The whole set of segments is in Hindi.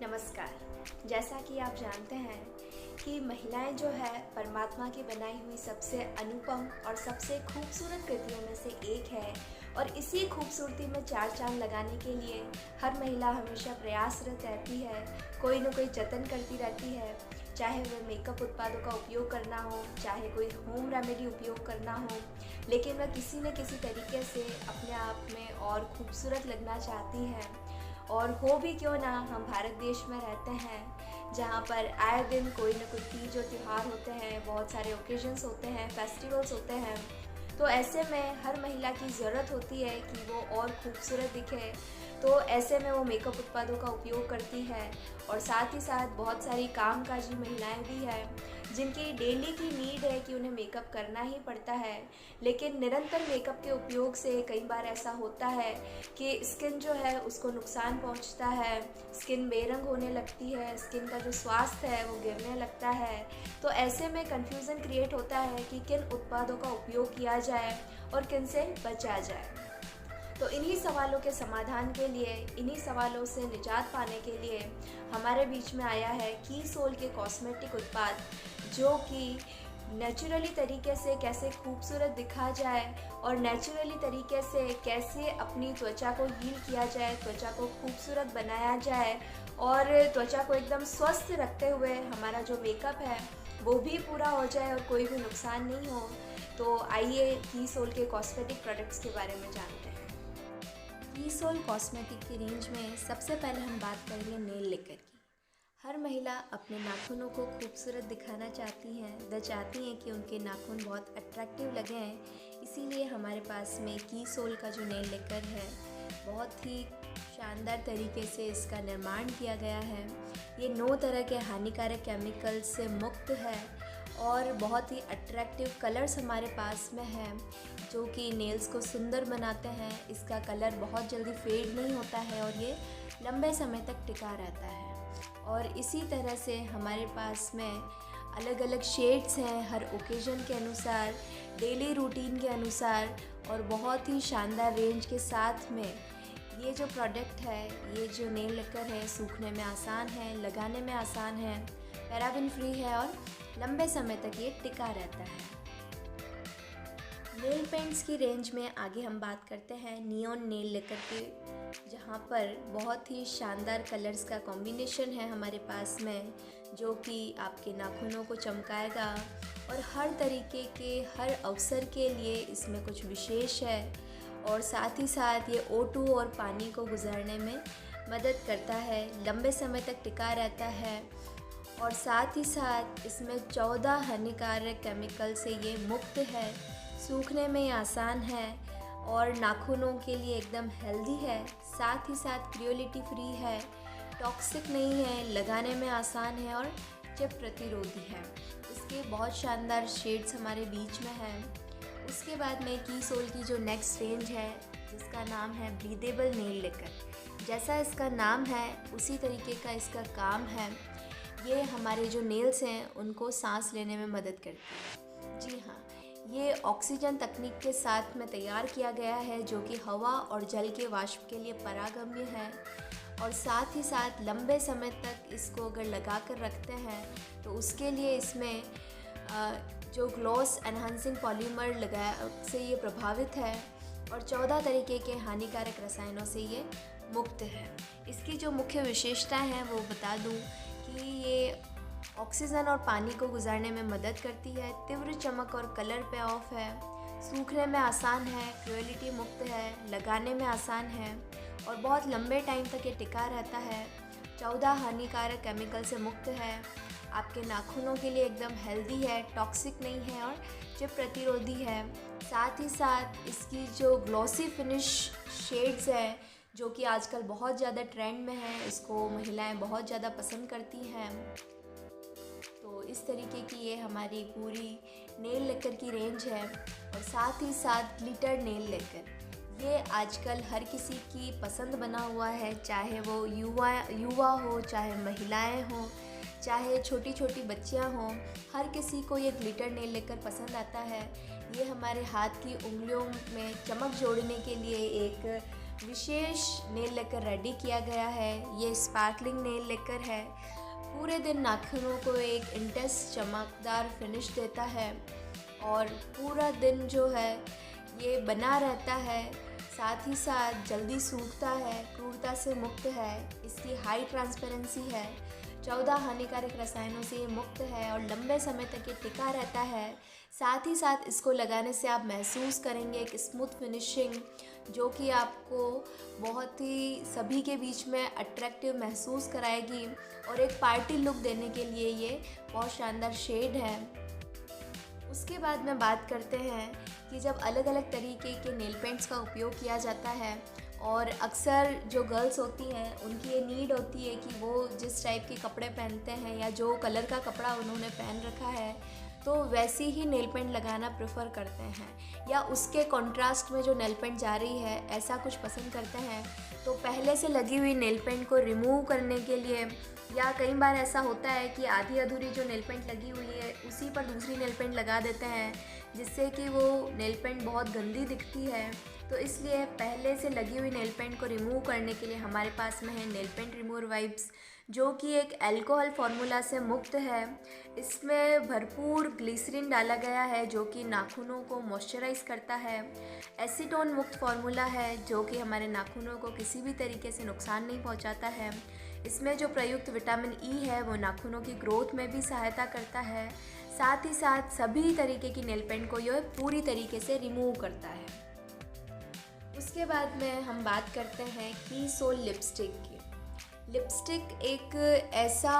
नमस्कार। जैसा कि आप जानते हैं कि महिलाएं जो है परमात्मा की बनाई हुई सबसे अनुपम और सबसे खूबसूरत कृतियों में से एक है और इसी खूबसूरती में चार चांद लगाने के लिए हर महिला हमेशा प्रयासरत रहती है, कोई न कोई जतन करती रहती है। चाहे वह मेकअप उत्पादों का उपयोग करना हो, चाहे कोई होम रेमेडी उपयोग करना हो, लेकिन वह किसी न किसी तरीके से अपने आप में और खूबसूरत लगना चाहती है। और हो भी क्यों ना, हम भारत देश में रहते हैं जहाँ पर आए दिन कोई न कोई तीज और त्यौहार होते हैं, बहुत सारे ओकेजन्स होते हैं, फेस्टिवल्स होते हैं। तो ऐसे में हर महिला की ज़रूरत होती है कि वो और खूबसूरत दिखे, तो ऐसे में वो मेकअप उत्पादों का उपयोग करती है। और साथ ही साथ बहुत सारी कामकाजी महिलाएं भी हैं जिनकी डेली की नीड है कि उन्हें मेकअप करना ही पड़ता है, लेकिन निरंतर मेकअप के उपयोग से कई बार ऐसा होता है कि स्किन जो है उसको नुकसान पहुंचता है, स्किन बेरंग होने लगती है, स्किन का जो स्वास्थ्य है वो गिरने लगता है। तो ऐसे में कन्फ्यूज़न क्रिएट होता है कि किन उत्पादों का उपयोग किया जाए और किन से बचा जाए। तो इन्हीं सवालों के समाधान के लिए, इन्हीं सवालों से निजात पाने के लिए हमारे बीच में आया है कीसोल के कॉस्मेटिक उत्पाद, जो कि नेचुरली तरीके से कैसे खूबसूरत दिखा जाए और नेचुरली तरीके से कैसे अपनी त्वचा को हील किया जाए, त्वचा को खूबसूरत बनाया जाए और त्वचा को एकदम स्वस्थ रखते हुए हमारा जो मेकअप है वो भी पूरा हो जाए और कोई भी नुकसान नहीं हो। तो आइए कीसोल के कॉस्मेटिक प्रोडक्ट्स के बारे में जानते हैं। कीसोल कॉस्मेटिक की रेंज में सबसे पहले हम बात करेंगे नेल लेकर की। हर महिला अपने नाखूनों को खूबसूरत दिखाना चाहती हैं, वह चाहती हैं कि उनके नाखून बहुत अट्रैक्टिव लगें, इसीलिए हमारे पास में कीसोल का जो नेल लेकर है बहुत ही शानदार तरीके से इसका निर्माण किया गया है। ये 9 तरह के हानिकारक केमिकल से मुक्त है और बहुत ही अट्रैक्टिव कलर्स हमारे पास में हैं जो कि नेल्स को सुंदर बनाते हैं। इसका कलर बहुत जल्दी फेड नहीं होता है और ये लंबे समय तक टिका रहता है। और इसी तरह से हमारे पास में अलग अलग शेड्स हैं हर ओकेजन के अनुसार, डेली रूटीन के अनुसार और बहुत ही शानदार रेंज के साथ में ये जो प्रोडक्ट है, ये जो नेल लेकर है, सूखने में आसान है, लगाने में आसान है, पैराबेन फ्री है और लंबे समय तक ये टिका रहता है। नेल पेंट्स की रेंज में आगे हम बात करते हैं नियॉन नेल लेकर के, जहाँ पर बहुत ही शानदार कलर्स का कॉम्बिनेशन है हमारे पास में, जो कि आपके नाखूनों को चमकाएगा और हर तरीके के, हर अवसर के लिए इसमें कुछ विशेष है। और साथ ही साथ ये O2 और पानी को गुजारने में मदद करता है, लंबे समय तक टिका रहता है और साथ ही साथ इसमें 14 हानिकारक केमिकल से ये मुक्त है, सूखने में आसान है और नाखूनों के लिए एकदम हेल्दी है। साथ ही साथ क्रियोलिटी फ्री है, टॉक्सिक नहीं है, लगाने में आसान है और चिप प्रतिरोधी है। इसके बहुत शानदार शेड्स हमारे बीच में हैं। उसके बाद में कीसोल की जो नेक्स्ट रेंज है जिसका नाम है ब्रीदेबल नेल लेकर। जैसा इसका नाम है उसी तरीके का इसका काम है। ये हमारे जो नेल्स हैं उनको सांस लेने में मदद करती है। जी हाँ, ये ऑक्सीजन तकनीक के साथ में तैयार किया गया है जो कि हवा और जल के वाष्प के लिए परागम्य है और साथ ही साथ लंबे समय तक इसको अगर लगा कर रखते हैं तो उसके लिए इसमें जो ग्लॉस एनहांसिंग पॉलीमर लगाया से ये प्रभावित है और 14 तरीके के हानिकारक रसायनों से ये मुक्त है। इसकी जो मुख्य विशेषताएं हैं वो बता दूं कि ये ऑक्सीजन और पानी को गुजारने में मदद करती है, तीव्र चमक और कलर पे ऑफ है, सूखने में आसान है, क्रियोलिटी मुक्त है, लगाने में आसान है और बहुत लंबे टाइम तक ये टिका रहता है, 14 हानिकारक केमिकल से मुक्त है, आपके नाखूनों के लिए एकदम हेल्दी है, टॉक्सिक नहीं है और चिप प्रतिरोधी है। साथ ही साथ इसकी जो ग्लॉसी फिनिश शेड्स हैं जो कि आजकल बहुत ज़्यादा ट्रेंड में है, इसको महिलाएं बहुत ज़्यादा पसंद करती हैं। तो इस तरीके की ये हमारी पूरी नेल लेकर की रेंज है। और साथ ही साथ ग्लिटर नेल लेकर, ये आजकल हर किसी की पसंद बना हुआ है, चाहे वो युवा हो, चाहे महिलाएं हों, चाहे छोटी छोटी बच्चियां हों, हर किसी को ये ग्लिटर नेल लेकर पसंद आता है। ये हमारे हाथ की उंगलियों में चमक जोड़ने के लिए एक विशेष नेल लेकर रेडी किया गया है। ये स्पार्कलिंग नेल लेकर है, पूरे दिन नाखूनों को एक इंटेंस चमकदार फिनिश देता है और पूरा दिन जो है ये बना रहता है। साथ ही साथ जल्दी सूखता है, क्रूरता से मुक्त है, इसकी हाई ट्रांसपेरेंसी है, 14 हानिकारक रसायनों से ये मुक्त है और लंबे समय तक ये टिका रहता है। साथ ही साथ इसको लगाने से आप महसूस करेंगे एक स्मूथ फिनिशिंग, जो कि आपको बहुत ही सभी के बीच में अट्रैक्टिव महसूस कराएगी और एक पार्टी लुक देने के लिए ये बहुत शानदार शेड है। उसके बाद में बात करते हैं कि जब अलग अलग तरीके के नेल पेंट्स का उपयोग किया जाता है और अक्सर जो गर्ल्स होती हैं उनकी ये नीड होती है कि वो जिस टाइप के कपड़े पहनते हैं या जो कलर का कपड़ा उन्होंने पहन रखा है तो वैसी ही नेल पेंट लगाना प्रेफर करते हैं या उसके कंट्रास्ट में जो नेल पेंट जा रही है ऐसा कुछ पसंद करते हैं। तो पहले से लगी हुई नेल पेंट को रिमूव करने के लिए या कई बार ऐसा होता है कि आधी अधूरी जो नेल पेंट लगी हुई है उसी पर दूसरी नेल पेंट लगा देते हैं, जिससे कि वो नेल पेंट बहुत गंदी दिखती है। तो इसलिए पहले से लगी हुई नेल पेंट को रिमूव करने के लिए हमारे पास में है नेल पेंट रिमूवर वाइप्स, जो कि एक अल्कोहल फार्मूला से मुक्त है। इसमें भरपूर ग्लिसरीन डाला गया है जो कि नाखूनों को मॉइस्चराइज करता है। एसीटोन मुक्त फार्मूला है जो कि हमारे नाखूनों को किसी भी तरीके से नुकसान नहीं पहुंचाता है। इसमें जो प्रयुक्त विटामिन ई है वो नाखूनों की ग्रोथ में भी सहायता करता है। साथ ही साथ सभी तरीके की नेल पेंट को यह पूरी तरीके से रिमूव करता है। उसके बाद में हम बात करते हैं की सोल लिपस्टिक की। लिपस्टिक एक ऐसा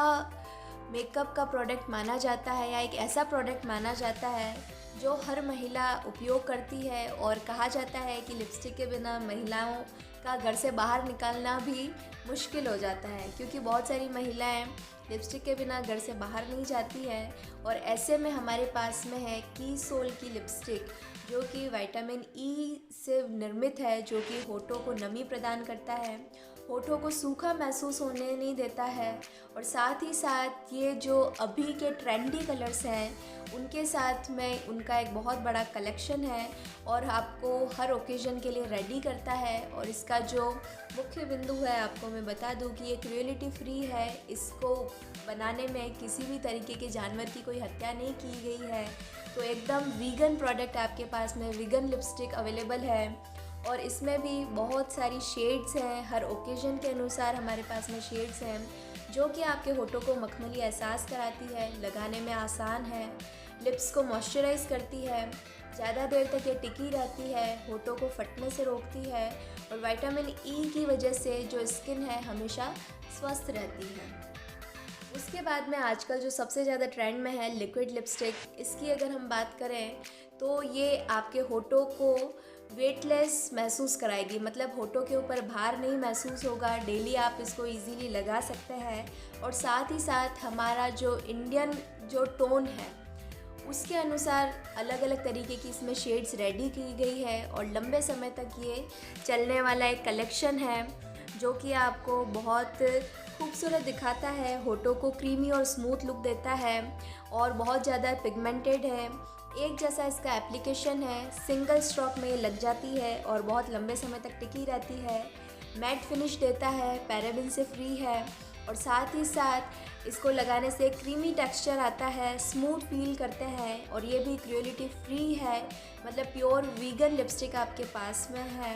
मेकअप का प्रोडक्ट माना जाता है या एक ऐसा प्रोडक्ट माना जाता है जो हर महिला उपयोग करती है और कहा जाता है कि लिपस्टिक के बिना महिलाओं का घर से बाहर निकलना भी मुश्किल हो जाता है, क्योंकि बहुत सारी महिलाएं लिपस्टिक के बिना घर से बाहर नहीं जाती है। और ऐसे में हमारे पास में है की सोल की लिपस्टिक, जो कि विटामिन ई से निर्मित है, जो कि होठों को नमी प्रदान करता है, होठों को सूखा महसूस होने नहीं देता है। और साथ ही साथ ये जो अभी के ट्रेंडी कलर्स हैं उनके साथ में उनका एक बहुत बड़ा कलेक्शन है और आपको हर ओकेजन के लिए रेडी करता है। और इसका जो मुख्य बिंदु है आपको मैं बता दूं कि ये क्रुएलिटी फ्री है। इसको बनाने में किसी भी तरीके के जानवर की कोई हत्या नहीं की गई है। तो एकदम वीगन प्रोडक्ट आपके पास में वीगन लिपस्टिक अवेलेबल है और इसमें भी बहुत सारी शेड्स हैं। हर ओकेजन के अनुसार हमारे पास में शेड्स हैं जो कि आपके होठों को मखमली एहसास कराती है, लगाने में आसान है, लिप्स को मॉइस्चराइज करती है, ज़्यादा देर तक ये टिकी रहती है, होठों को फटने से रोकती है और विटामिन ई की वजह से जो स्किन है हमेशा स्वस्थ रहती है। उसके बाद में आजकल जो सबसे ज़्यादा ट्रेंड में है लिक्विड लिपस्टिक, इसकी अगर हम बात करें तो ये आपके होठों को वेटलेस महसूस कराएगी, मतलब होठों के ऊपर भार नहीं महसूस होगा। डेली आप इसको इजीली लगा सकते हैं और साथ ही साथ हमारा जो इंडियन जो टोन है उसके अनुसार अलग अलग तरीके की इसमें शेड्स रेडी की गई है और लंबे समय तक ये चलने वाला एक कलेक्शन है जो कि आपको बहुत खूबसूरत दिखाता है, होठों को क्रीमी और स्मूथ लुक देता है और बहुत ज़्यादा पिगमेंटेड है। एक जैसा इसका एप्लीकेशन है, सिंगल स्ट्रोक में ये लग जाती है और बहुत लंबे समय तक टिकी रहती है, मैट फिनिश देता है, पैराबिन से फ्री है और साथ ही साथ इसको लगाने से क्रीमी टेक्सचर आता है, स्मूथ फील करते हैं और ये भी क्रुएलिटी फ्री है, मतलब प्योर वीगन लिपस्टिक आपके पास में है।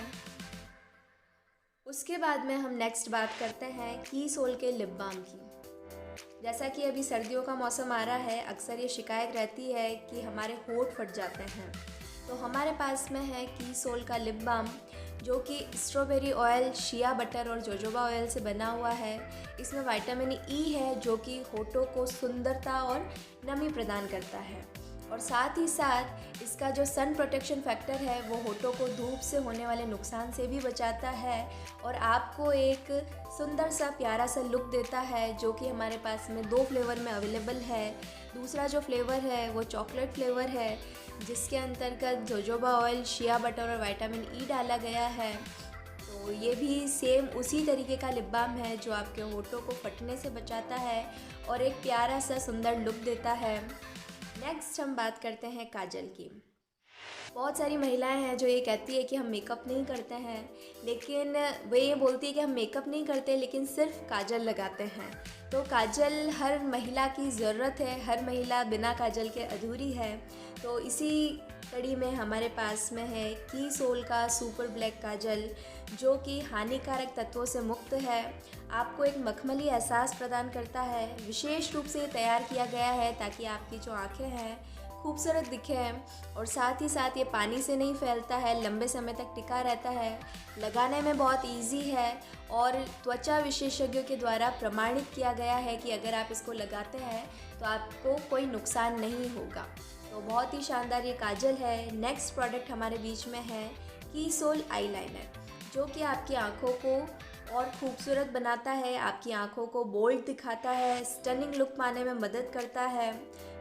उसके बाद में हम नेक्स्ट बात करते हैं की सोल के लिप बाम की। जैसा कि अभी सर्दियों का मौसम आ रहा है, अक्सर ये शिकायत रहती है कि हमारे होंठ फट जाते हैं, तो हमारे पास में है की सोल का लिप बाम जो कि स्ट्रॉबेरी ऑयल, शिया बटर और जोजोबा ऑयल से बना हुआ है। इसमें विटामिन ई है जो कि होठों को सुंदरता और नमी प्रदान करता है और साथ ही साथ इसका जो सन प्रोटेक्शन फैक्टर है वो होठों को धूप से होने वाले नुकसान से भी बचाता है और आपको एक सुंदर सा प्यारा सा लुक देता है, जो कि हमारे पास में 2 फ्लेवर में अवेलेबल है। दूसरा जो फ्लेवर है वो चॉकलेट फ्लेवर है जिसके अंतर्गत जोजोबा ऑयल, शिया बटर और विटामिन ई डाला गया है। तो ये भी सेम उसी तरीके का लिप बाम है जो आपके होठों को फटने से बचाता है और एक प्यारा सा सुंदर लुक देता है। नेक्स्ट हम बात करते हैं काजल की। बहुत सारी महिलाएं हैं जो ये कहती है कि हम मेकअप नहीं करते हैं, लेकिन वे ये बोलती है कि हम मेकअप नहीं करते लेकिन सिर्फ काजल लगाते हैं। तो काजल हर महिला की ज़रूरत है, हर महिला बिना काजल के अधूरी है। तो इसी कड़ी में हमारे पास में है की सोल का सुपर ब्लैक काजल, जो कि हानिकारक तत्वों से मुक्त है, आपको एक मखमली एहसास प्रदान करता है। विशेष रूप से तैयार किया गया है ताकि आपकी जो आँखें हैं खूबसूरत दिखे, और साथ ही साथ ये पानी से नहीं फैलता है, लंबे समय तक टिका रहता है, लगाने में बहुत इजी है और त्वचा विशेषज्ञों के द्वारा प्रमाणित किया गया है कि अगर आप इसको लगाते हैं तो आपको कोई नुकसान नहीं होगा। तो बहुत ही शानदार ये काजल है। नेक्स्ट प्रोडक्ट हमारे बीच में है की सोल आईलाइनर, जो कि आपकी आँखों को और खूबसूरत बनाता है, आपकी आँखों को बोल्ड दिखाता है, स्टनिंग लुक पाने में मदद करता है,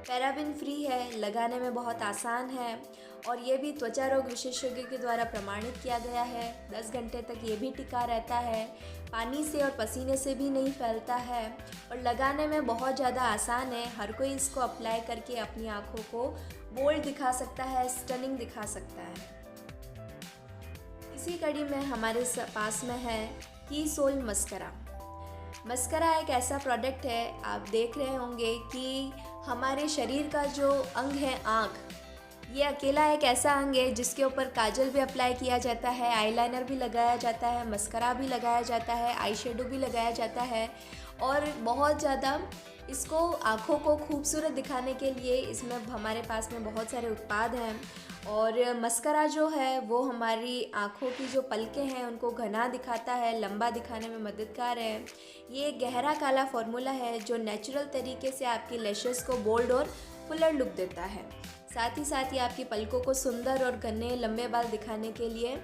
पैराबिन फ्री है, लगाने में बहुत आसान है और ये भी त्वचा रोग विशेषज्ञ के द्वारा प्रमाणित किया गया है। 10 घंटे तक ये भी टिका रहता है, पानी से और पसीने से भी नहीं फैलता है और लगाने में बहुत ज़्यादा आसान है। हर कोई इसको अप्लाई करके अपनी आँखों को बोल्ड दिखा सकता है, स्टनिंग दिखा सकता है। इसी कड़ी में हमारे पास में है की सोल मस्करा। मस्करा एक ऐसा प्रोडक्ट है, आप देख रहे होंगे कि हमारे शरीर का जो अंग है आँख, ये अकेला एक ऐसा अंग है जिसके ऊपर काजल भी अप्लाई किया जाता है, आईलाइनर भी लगाया जाता है, मस्करा भी लगाया जाता है, आई शेडो भी लगाया जाता है और बहुत ज़्यादा इसको आँखों को खूबसूरत दिखाने के लिए इसमें हमारे पास में बहुत सारे उत्पाद हैं। और मस्करा जो है वो हमारी आँखों की जो पलकें हैं उनको घना दिखाता है, लंबा दिखाने में मददगार है। ये गहरा काला फार्मूला है जो नेचुरल तरीके से आपकी लैशेस को बोल्ड और फुलर लुक देता है। साथ ही साथ ये आपकी पलकों को सुंदर और घने लंबे बाल दिखाने के लिए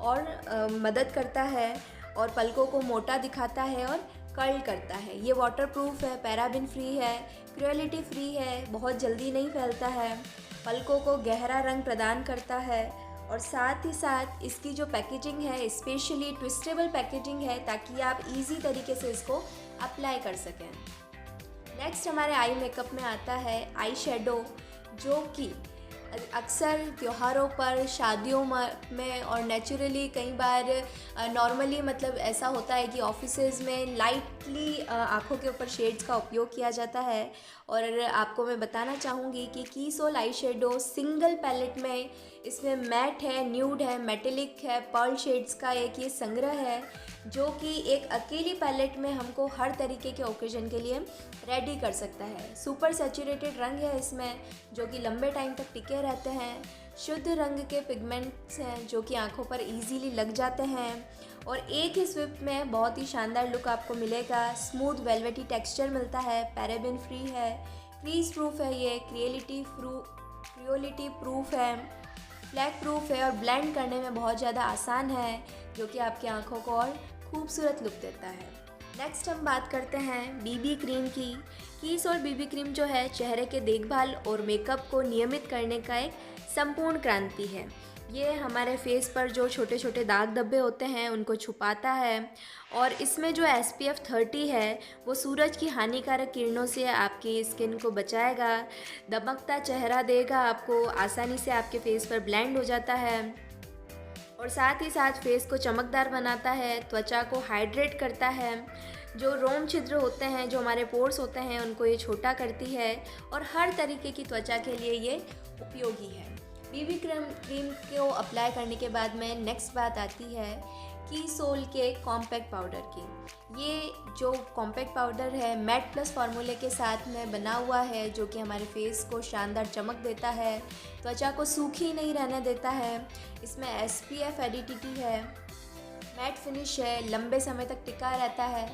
और मदद करता है और पलकों को मोटा दिखाता है और कर्ल करता है। ये वाटरप्रूफ है, पैराबिन फ्री है, क्रुएलिटी फ्री है, बहुत जल्दी नहीं फैलता है, पलकों को गहरा रंग प्रदान करता है और साथ ही साथ इसकी जो पैकेजिंग है स्पेशली ट्विस्टेबल पैकेजिंग है ताकि आप इजी तरीके से इसको अप्लाई कर सकें। नेक्स्ट हमारे आई मेकअप में आता है आई शेडो, जो कि अक्सर त्योहारों पर, शादियों में और नेचुरली कई बार नॉर्मली मतलब ऐसा होता है कि ऑफिसेज में लाइटली आँखों के ऊपर शेड्स का उपयोग किया जाता है। और आपको मैं बताना चाहूँगी कि की सोल आई शेडो सिंगल पैलेट में, इसमें मैट है, न्यूड है, मेटेलिक है, पर्ल शेड्स का एक ये संग्रह है जो कि एक अकेली पैलेट में हमको हर तरीके के ओकेजन के लिए रेडी कर सकता है। सुपर सैचुरेटेड रंग है इसमें जो कि लंबे टाइम तक टिके रहते हैं, शुद्ध रंग के पिगमेंट्स हैं जो कि आंखों पर इजीली लग जाते हैं और एक ही स्विप में बहुत ही शानदार लुक आपको मिलेगा। स्मूथ वेलवेटी टेक्सचर मिलता है, पैराबिन फ्री है, क्रीज प्रूफ है, ये क्रियोलिटी प्रूफ है, फ्लैग प्रूफ है और ब्लेंड करने में बहुत ज़्यादा आसान है जो कि आपकी आंखों को और खूबसूरत लुक देता है। नेक्स्ट हम बात करते हैं बीबी क्रीम की। कीस और बीबी क्रीम जो है चेहरे के देखभाल और मेकअप को नियमित करने का एक संपूर्ण क्रांति है। ये हमारे फेस पर जो छोटे छोटे दाग धब्बे होते हैं उनको छुपाता है और इसमें जो SPF 30 है वो सूरज की हानिकारक किरणों से आपकी स्किन को बचाएगा, दमकता चेहरा देगा आपको, आसानी से आपके फेस पर ब्लेंड हो जाता है और साथ ही साथ फेस को चमकदार बनाता है, त्वचा को हाइड्रेट करता है, जो रोम छिद्र होते हैं, जो हमारे पोर्स होते हैं उनको ये छोटा करती है और हर तरीके की त्वचा के लिए ये उपयोगी है। बीबी क्रीम को अप्लाई करने के बाद में नेक्स्ट बात आती है की सोल के कॉम्पैक्ट पाउडर की। ये जो कॉम्पैक्ट पाउडर है मैट प्लस फार्मूले के साथ में बना हुआ है जो कि हमारे फेस को शानदार चमक देता है, त्वचा को सूखी नहीं रहने देता है। इसमें SPF एडिटिटी है, मैट फिनिश है, लंबे समय तक टिका रहता है,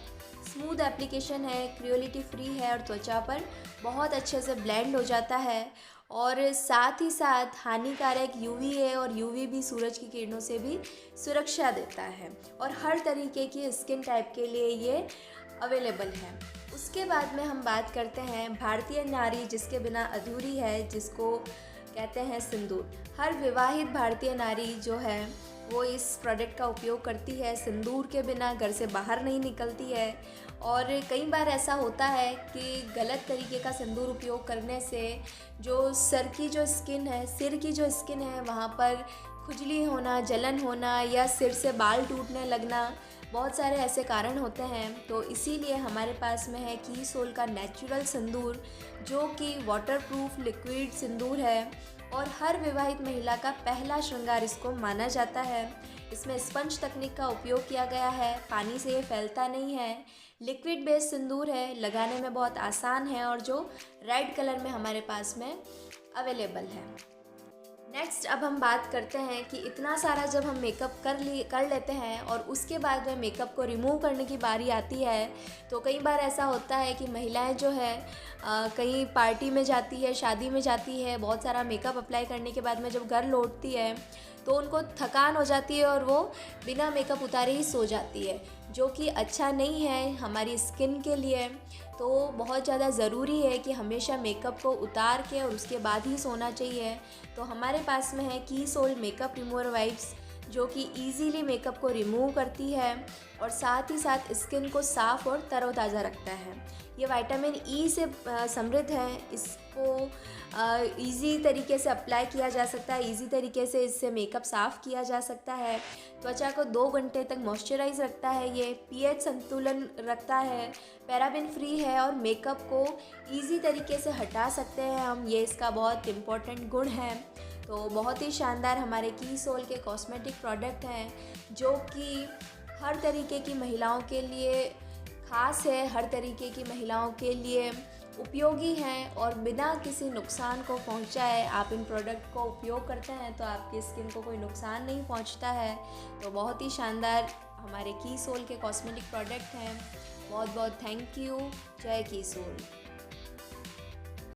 स्मूथ एप्लीकेशन है, क्रियोलिटी फ्री है और त्वचा पर बहुत अच्छे से ब्लेंड हो जाता है और साथ ही साथ हानिकारक UVA और UVB सूरज की किरणों से भी सुरक्षा देता है और हर तरीके की स्किन टाइप के लिए ये अवेलेबल है। उसके बाद में हम बात करते हैं भारतीय नारी जिसके बिना अधूरी है, जिसको कहते हैं सिंदूर। हर विवाहित भारतीय नारी जो है वो इस प्रोडक्ट का उपयोग करती है, सिंदूर के बिना घर से बाहर नहीं निकलती है और कई बार ऐसा होता है कि गलत तरीके का सिंदूर उपयोग करने से जो सर की जो स्किन है, सिर की जो स्किन है, वहाँ पर खुजली होना, जलन होना या सिर से बाल टूटने लगना, बहुत सारे ऐसे कारण होते हैं। तो इसीलिए हमारे पास में है कीसोल का नेचुरल सिंदूर, जो कि वाटरप्रूफ लिक्विड सिंदूर है और हर विवाहित महिला का पहला श्रृंगार इसको माना जाता है। इसमें स्पंज तकनीक का उपयोग किया गया है, पानी से ये फैलता नहीं है, लिक्विड बेस्ड सिंदूर है, लगाने में बहुत आसान है और जो रेड कलर में हमारे पास में अवेलेबल है। नेक्स्ट अब हम बात करते हैं कि इतना सारा जब हम मेकअप कर लेते हैं और उसके बाद में मेकअप को रिमूव करने की बारी आती है, तो कई बार ऐसा होता है कि महिलाएं जो है कहीं पार्टी में जाती है, शादी में जाती है, बहुत सारा मेकअप अप्लाई करने के बाद में जब घर लौटती है तो उनको थकान हो जाती है और वो बिना मेकअप उतारे ही सो जाती है, जो कि अच्छा नहीं है हमारी स्किन के लिए। तो बहुत ज़्यादा ज़रूरी है कि हमेशा मेकअप को उतार के और उसके बाद ही सोना चाहिए। तो हमारे पास में है कीसोल मेकअप रिमूवर वाइप्स, जो कि इजीली मेकअप को रिमूव करती है और साथ ही साथ स्किन को साफ़ और तरोताज़ा रखता है। ये विटामिन ई से समृद्ध है, इसको इजी तरीके से अप्लाई किया जा सकता है, इजी तरीके से इससे मेकअप साफ़ किया जा सकता है, त्वचा को 2 घंटे तक मॉइस्चराइज रखता है, ये पीएच संतुलन रखता है, पैराबेन फ्री है और मेकअप को इजी तरीके से हटा सकते हैं हम, ये इसका बहुत इम्पोर्टेंट गुण है। तो बहुत ही शानदार हमारे कीसोल के कॉस्मेटिक प्रोडक्ट हैं, जो कि हर तरीके की महिलाओं के लिए ख़ास है, हर तरीके की महिलाओं के लिए उपयोगी हैं और बिना किसी नुकसान को पहुंचाए आप इन प्रोडक्ट को उपयोग करते हैं तो आपकी स्किन को कोई नुकसान नहीं पहुंचता है। तो बहुत ही शानदार हमारे कीसोल के कॉस्मेटिक प्रोडक्ट हैं। बहुत बहुत थैंक यू। जय कीसोल।